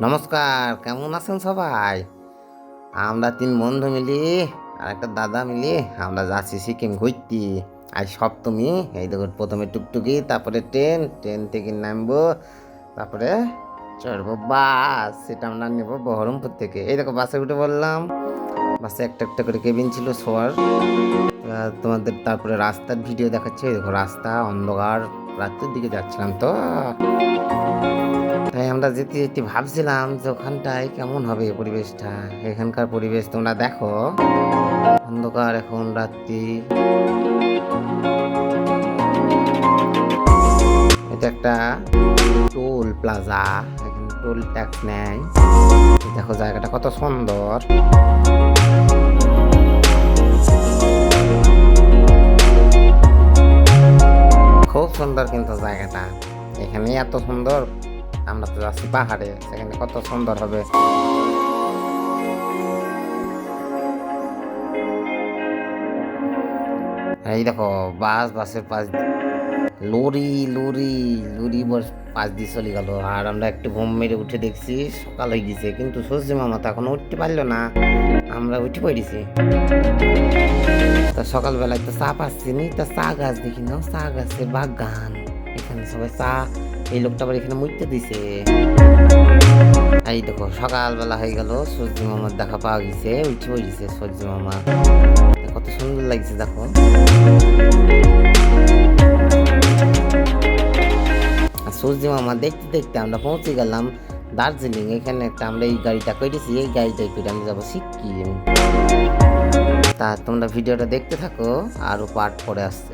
নমস্কার, কেমন আছেন সবাই? আমরা ৩ বন্ধু মিলি আর একটা দাদা মিলি আমরা যাচ্ছি সিকিম ঘুরতে। আজ সপ্তমী। এই দেখুন, প্রথমে টুকটুকি, তারপরে ট্রেন থেকে নামবো, তারপরে চড়বো বাস। সেটা আমরা নেব বহরমপুর থেকে। এই দেখো, বাসে উঠে বললাম। বাসে একটা একটা করে কেবিন ছিল শোয়ার। তোমাদের তারপরে রাস্তার ভিডিও দেখাচ্ছে। এই দেখো, রাস্তা অন্ধকার, রাত্রের দিকে যাচ্ছিলাম তো। তাই আমরা যেতে যেতে ভাবছিলাম যে ওখানটায় কেমন হবে পরিবেশটা। এখানকার পরিবেশ তোমরা দেখো, অন্ধকার, এখন রাত্রি। এটা একটা টোল প্লাজা, এখানে টোল ট্যাক্স নেয়। দেখো জায়গাটা কত সুন্দর। খুব সুন্দর কিন্তু জায়গাটা। এখানে এত সুন্দর, আমরা তো যাচ্ছি পাহাড়ে, সেখানে কত সুন্দর হবে। এই দেখো, বাসের পাশ লরি লরি লরি পাশ দিয়ে চলে গেল। আর আমরা একটু ঘুম মেরে উঠে দেখছি সকাল হয়ে গেছে, কিন্তু সূর্য মামা তো এখনো উঠতে পারলো না। আমরা উঠে পড়েছি। তা সকালবেলায় তো চা পাচ্ছি নি, তা চা গাছ দেখি না, চা গাছের বাগান। এখানে সবাই চা, এই লোকটা আবার এখানে মুইতে দিছে। এই দেখো, সকালবেলা হয়ে গেল, সূর্য মামার দেখা পাওয়া গেছে, উঠে পড়েছে সূর্য মামা। কত সুন্দর লাগছে দেখো। সূর্য মামা দেখতে দেখতে আমরা পৌঁছে গেলাম দার্জিলিং। এখানে একটা আমরা এই গাড়িটা করেছি, এই গাড়িটাই করে আমি যাবো সিকিম। তা তোমরা ভিডিওটা দেখতে থাকো, আরো পার্ট পরে আসছে।